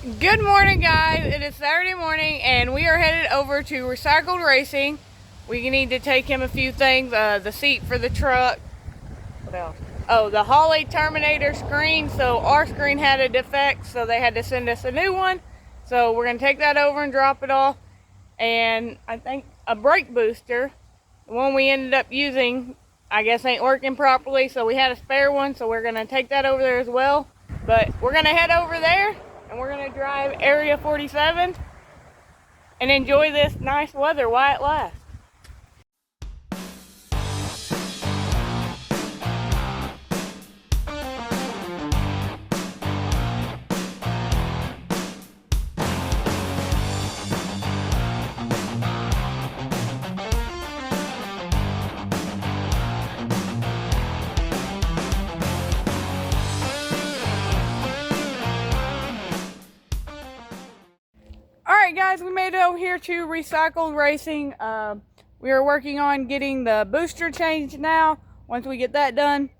Good morning, guys. It is Saturday morning and we are headed over to Recycled Racing. We need to take him a few things, the seat for the truck. What else? Oh, the Holley Terminator screen. So our screen had a defect, so they had to send us a new one. So we're going to take that over and drop it off. And I think a brake booster, the one we ended up using, I guess ain't working properly, so we had a spare one, so we're going to take that over there as well. But we're going to head over there and we're going to drive Area 47 and enjoy this nice weather while it lasts. Alright guys, we made it over here to Recycled Racing. We are working on getting the booster changed now. Once we get that done,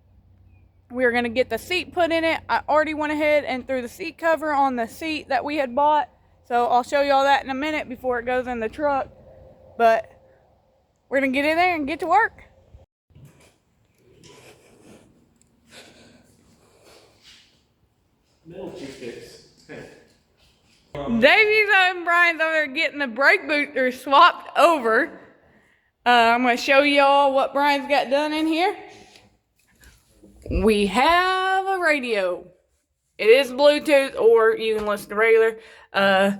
we are going to get the seat put in it. I already went ahead and threw the seat cover on the seat that we had bought. So I'll show you all that in a minute before it goes in the truck. But we're going to get in there and get to work. Davey's and Brian's over there getting the brake booster swapped over. I'm going to show y'all what Brian's got done in here. We have a radio. It is Bluetooth, or you can listen to regular. I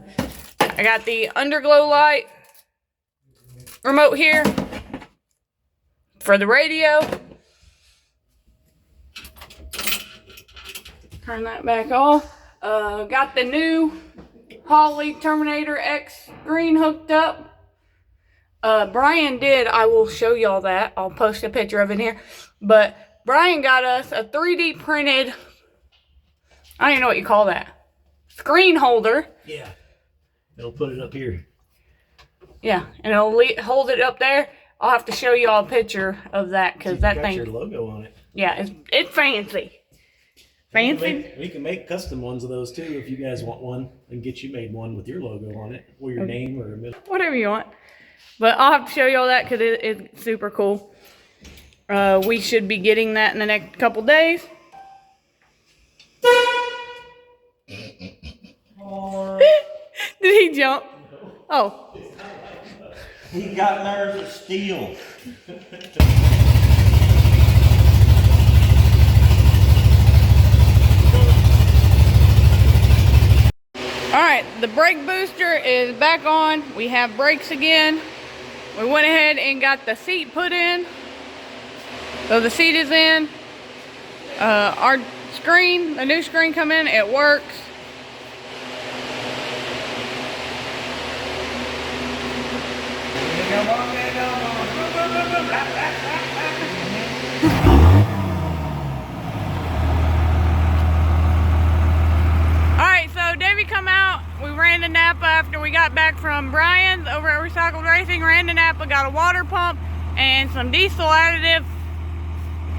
got the underglow light remote here for the radio. Turn that back off. Got the new Holley Terminator X screen hooked up. Brian did, I will show y'all that. I'll post a picture of it here. But Brian got us a 3D printed, I don't even know what you call that, screen holder. Yeah, it'll put it up here. Yeah, and it'll hold it up there. I'll have to show y'all a picture of that because that thing. Got your logo on it. Yeah, it's fancy. Fancy. We can make custom ones of those too if you guys want one, and get you made one with your logo on it, or your name, or a middle. Whatever you want. But I'll have to show y'all that because it's super cool. We should be getting that in the next couple days. Did he jump? No. Oh. He got nerves of steel. Alright, the brake booster is back on. We have brakes again. We went ahead and got the seat put in. So the seat is in. Our screen, the new screen come in, it works. Alright, so Davey come out. We ran to Napa after we got back from Brian's over at Recycled Racing. Ran to Napa, got a water pump and some diesel additive.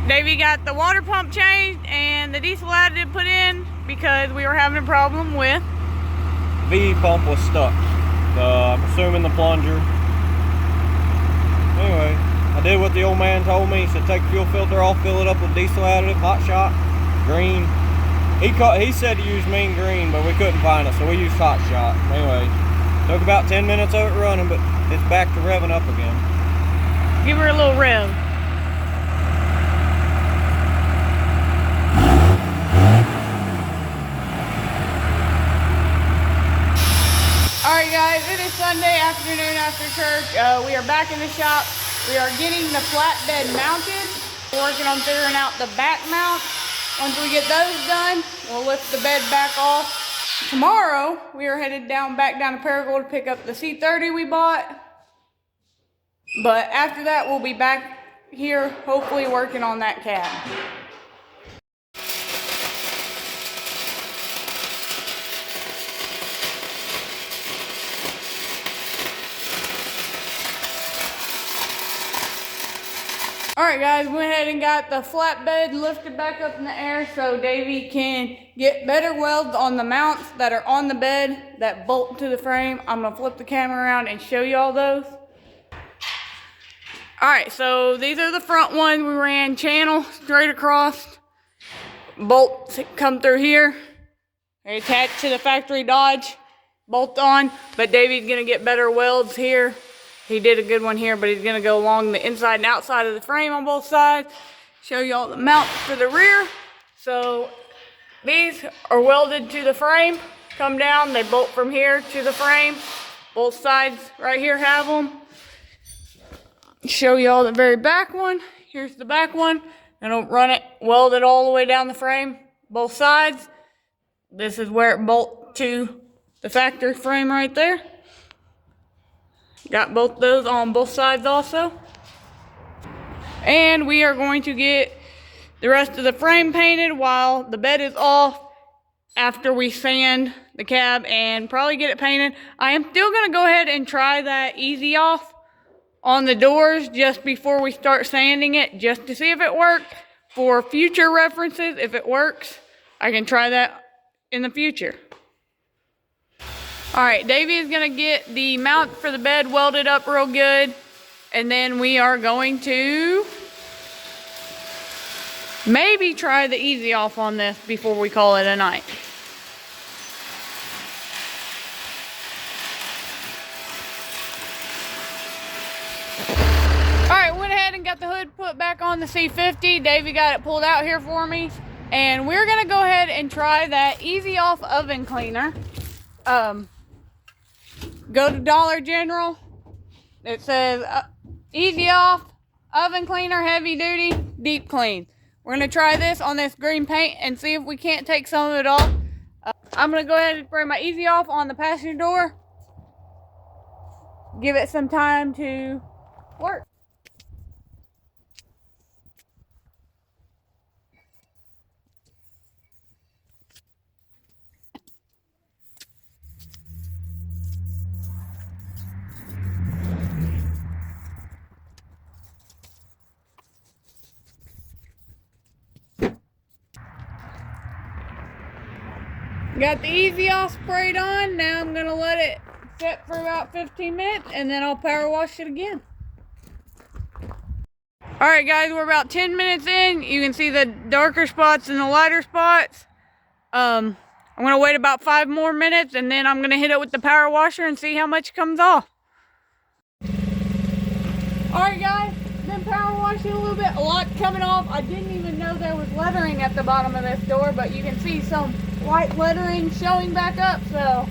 Davey got the water pump changed and the diesel additive put in because we were having a problem with V pump was stuck. I'm assuming the plunger. Anyway, I did what the old man told me. He said take the fuel filter off, fill it up with diesel additive, hot shot, green. He said to use mean green, but we couldn't find it, so we used hot shot. Anyway, took about 10 minutes of it running, but it's back to revving up again. Give her a little rev. Alright guys, it is Sunday afternoon after church. We are back in the shop. We are getting the flatbed mounted. We're working on figuring out the back mount. Once we get those done, we'll lift the bed back off. Tomorrow, we are headed back down to Paragould to pick up the C30 we bought. But after that, we'll be back here, hopefully working on that cab. Alright guys, went ahead and got the flatbed lifted back up in the air so Davey can get better welds on the mounts that are on the bed that bolt to the frame. I'm going to flip the camera around and show you all those. Alright, so these are the front ones. We ran channel straight across. Bolts come through here. They're attached to the factory Dodge. Bolt on, but Davey's going to get better welds here. He did a good one here, but he's going to go along the inside and outside of the frame on both sides. Show you all the mounts for the rear. So these are welded to the frame. Come down, they bolt from here to the frame. Both sides right here have them. Show you all the very back one. Here's the back one. And I'll run it, weld it all the way down the frame, both sides. This is where it bolts to the factory frame right there. Got both those on both sides also. And we are going to get the rest of the frame painted while the bed is off after we sand the cab and probably get it painted. I am still going to go ahead and try that easy off on the doors just before we start sanding it, just to see if it works. For future references, if it works, I can try that in the future. Alright, Davey is going to get the mount for the bed welded up real good. And then we are going to maybe try the easy off on this before we call it a night. Alright, went ahead and got the hood put back on the C50. Davey got it pulled out here for me. And we're going to go ahead and try that easy off oven cleaner. Go to Dollar General. It says easy off oven cleaner, heavy duty, deep clean. We're going to try this on this green paint and see if we can't take some of it off. I'm going to go ahead and spray my easy off on the passenger door. Give it some time to work. Got the easy off sprayed on. Now I'm going to let it sit for about 15 minutes and then I'll power wash it again. Alright guys, we're about 10 minutes in. You can see the darker spots and the lighter spots. I'm going to wait about 5 more minutes and then I'm going to hit it with the power washer and see how much comes off. Alright guys, been power washing a little bit. A lot coming off. I didn't even know there was lettering at the bottom of this door, but you can see some white lettering showing back up, so.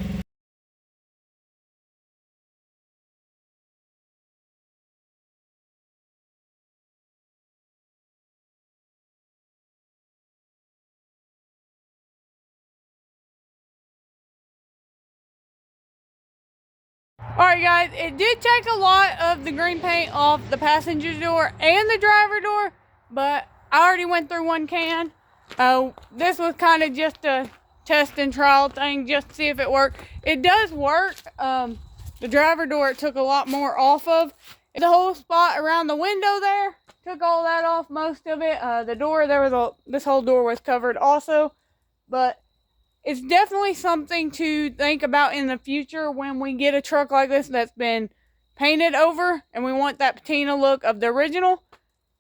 Alright guys, it did take a lot of the green paint off the passenger door and the driver door, but I already went through one can. This was kind of just a test and trial thing just to see if it worked. It does work. The driver door it took a lot more off of. The whole spot around the window there, took all that off, most of it. The door, this whole door was covered also, but it's definitely something to think about in the future when we get a truck like this that's been painted over and we want that patina look of the original.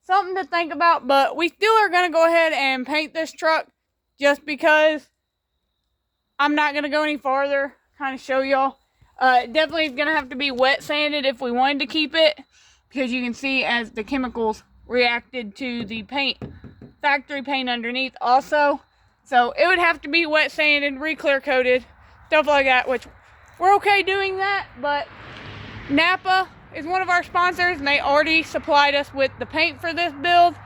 Something to think about, but we still are going to go ahead and paint this truck just because I'm not going to go any farther, kind of show y'all. Definitely is going to have to be wet sanded if we wanted to keep it, because you can see as the chemicals reacted to the paint, factory paint underneath also. So it would have to be wet sanded, re-clear coated, stuff like that, which we're okay doing that, but Napa is one of our sponsors and they already supplied us with the paint for this build.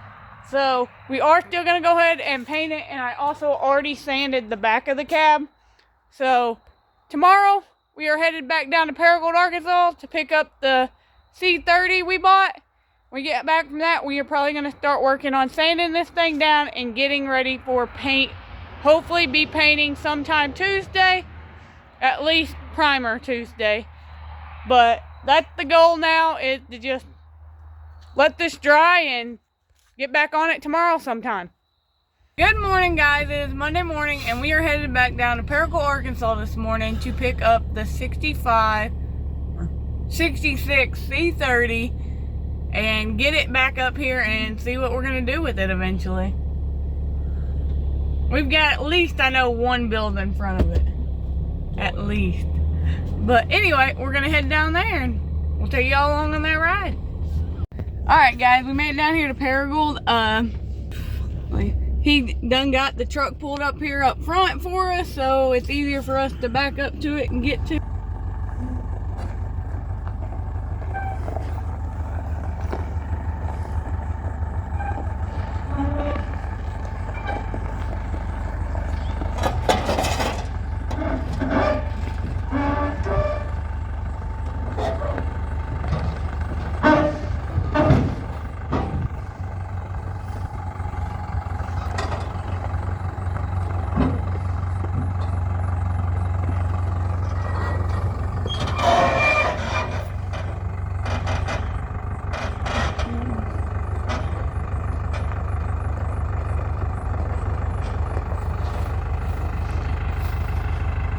So we are still going to go ahead and paint it, and I also already sanded the back of the cab. So tomorrow we are headed back down to Paragould, Arkansas to pick up the C30 we bought. When we get back from that, we are probably going to start working on sanding this thing down and getting ready for paint. Hopefully be painting sometime Tuesday, at least primer Tuesday. But that's the goal now, is to just let this dry and get back on it tomorrow sometime. Good morning, guys. It is Monday morning, and we are headed back down to Paracle, Arkansas this morning to pick up the 66 C30 and get it back up here and see what we're going to do with it eventually. We've got at least, I know, one build in front of it. At least. But anyway, we're going to head down there and we'll take y'all along on that ride. Alright, guys, we made it down here to Paragould. He done got the truck pulled up here up front for us, so it's easier for us to back up to it and get to.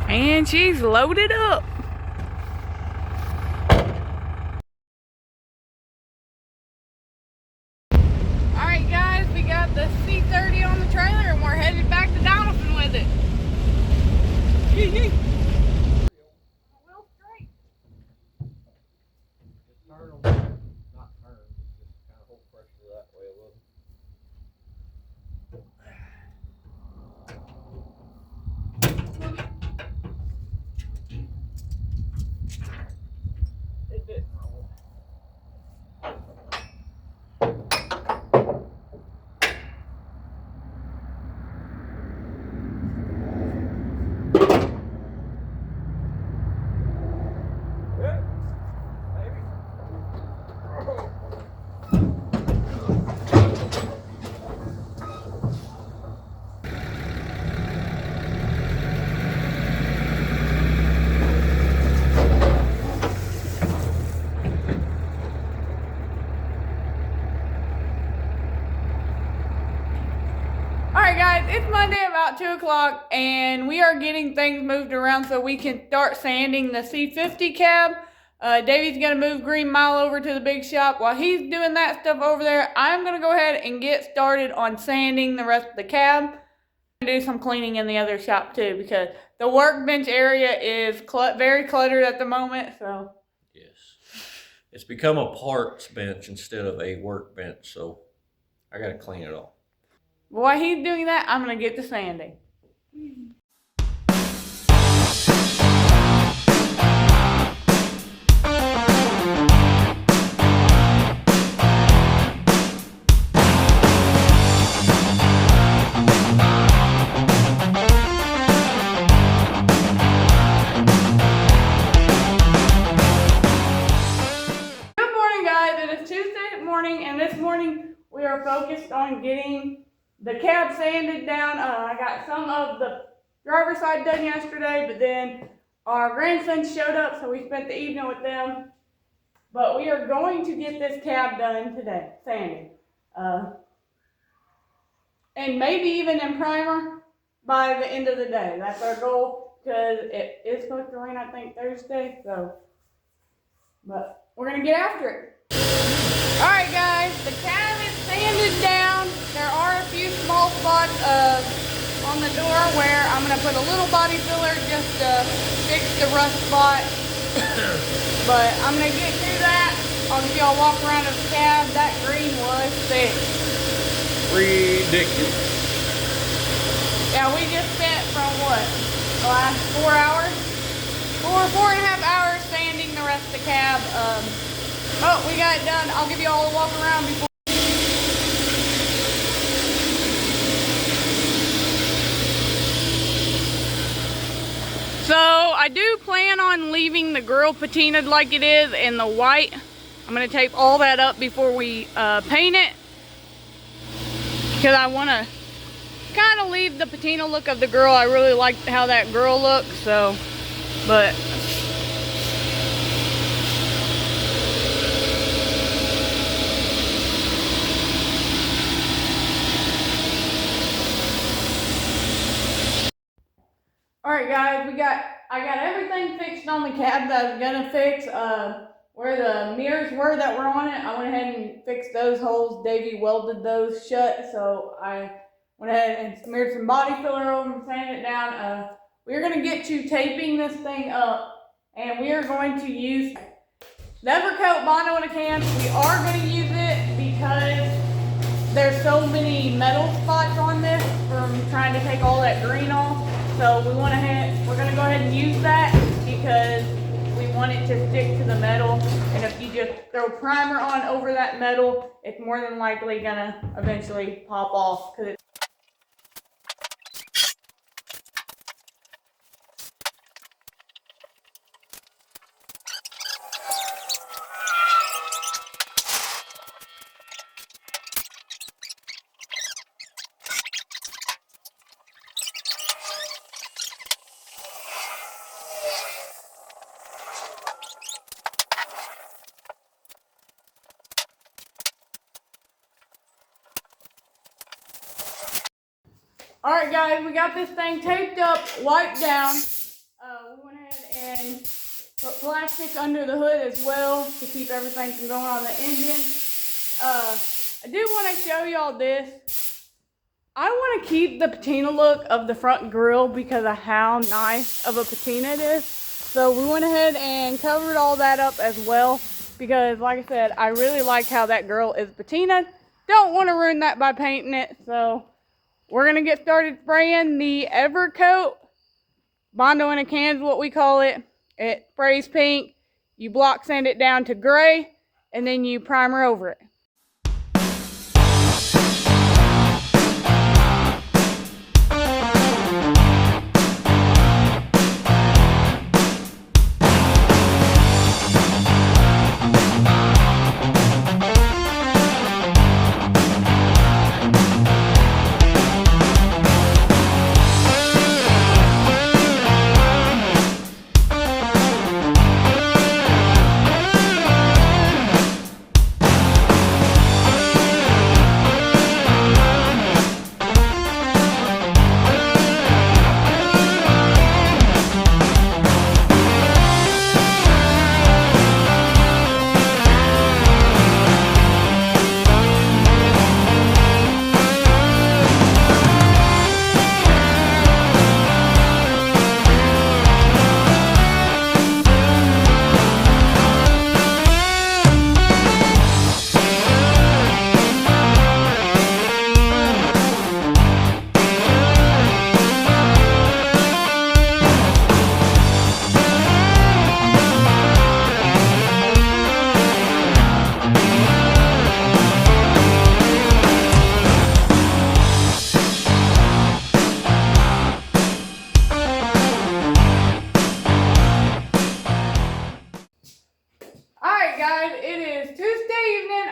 And she's loaded up. Alright, guys, we got the C30 on the trailer and we're headed back to Doniphan with it. Yee-yee. Wheel straight. Just turn them, not turn, just kind of hold pressure that way a little. It didn't roll. Good. Maybe. Alright, guys, it's Monday about 2 o'clock and we are getting things moved around so we can start sanding the C50 cab. Davey's going to move Green Mile over to the big shop. While he's doing that stuff over there, I'm going to go ahead and get started on sanding the rest of the cab. And do some cleaning in the other shop too, because the workbench area is very cluttered at the moment. So Yes. It's become a parts bench instead of a workbench, so I gotta clean it all. while he's doing that, I'm going to get to sanding. And this morning we are focused on getting the cab sanded down. I got some of the driver's side done yesterday, but then our grandsons showed up, so we spent the evening with them. But we are going to get this cab done today, sanding. And maybe even in primer by the end of the day. That's our goal, because it is supposed to rain, I think, Thursday. But we're going to get after it. Alright, guys, the cab is sanded down. There are a few small spots on the door where I'm going to put a little body filler just to fix the rust spot. But I'm going to get through that. I'll give y'all a walk around of the cab. That green was thick. Ridiculous. Yeah, we just spent from what? The last 4 hours? 4.5 hours sanding the rest of the cab. Oh, we got it done. I'll give you all a walk around before. So I do plan on leaving the grill patinaed like it is in the white. I'm going to tape all that up before we paint it, because I want to kind of leave the patina look of the grill. I really like how that grill looks, so, but Alright guys, I got everything fixed on the cab that I was gonna fix. Where the mirrors were that were on it, I went ahead and fixed those holes. Davey welded those shut, so I went ahead and smeared some body filler over and sanded it down. We're gonna get to taping this thing up, and we are going to use the Evercoat Bondo in a can. We are gonna use it because there's so many metal spots on this from trying to take all that green off. So we're gonna go ahead and use that because we want it to stick to the metal. And if you just throw primer on over that metal, it's more than likely gonna eventually pop off. Alright guys, we got this thing taped up, wiped down. We went ahead and put plastic under the hood as well to keep everything from going on the engine. I do want to show y'all this. I want to keep the patina look of the front grille because of how nice of a patina it is. So we went ahead and covered all that up as well because, like I said, I really like how that grille is patinaed. Don't want to ruin that by painting it, so we're going to get started spraying the Evercoat Bondo in a can is what we call it. It sprays pink. You block sand it down to gray, and then you primer over it.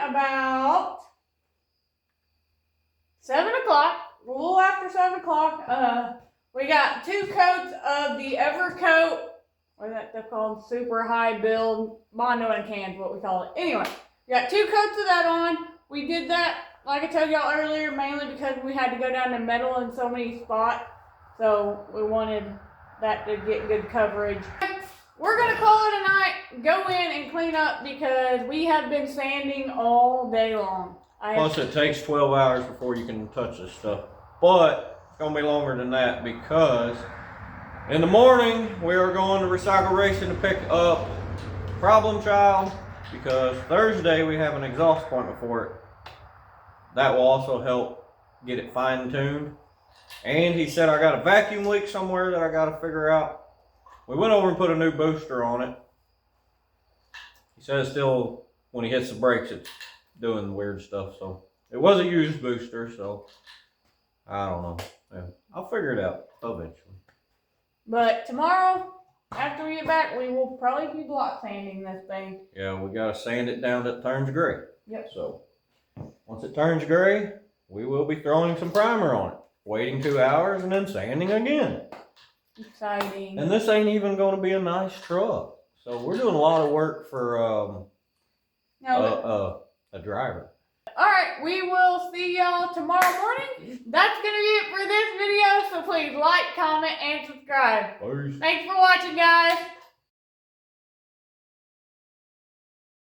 About 7 o'clock, a little after 7 o'clock. We got 2 coats of the Evercoat, what is that stuff called? Super high build Bondo in a can is what we call it. Anyway, we got 2 coats of that on. We did that, like I told y'all earlier, mainly because we had to go down to metal in so many spots. So we wanted that to get good coverage. We're gonna call it a night, go in and clean up because we have been sanding all day long. Plus it takes 12 hours before you can touch this stuff. But it's gonna be longer than that because in the morning we are going to Recycle Racing to pick up Problem Child because Thursday we have an exhaust appointment for it. That will also help get it fine-tuned. And he said I got a vacuum leak somewhere that I gotta figure out. We went over and put a new booster on it. He says still, when he hits the brakes, it's doing weird stuff. So it was a used booster, so I don't know. Yeah, I'll figure it out eventually. But tomorrow, after we get back, we will probably be block sanding this thing. Yeah, we gotta sand it down that it turns gray. Yep. So once it turns gray, we will be throwing some primer on it, waiting 2 hours, and then sanding again. Exciting. And this ain't even going to be a nice truck. So we're doing a lot of work for a driver. Alright, we will see y'all tomorrow morning. That's gonna be it for this video, so please like, comment, and subscribe. Thanks for watching, guys.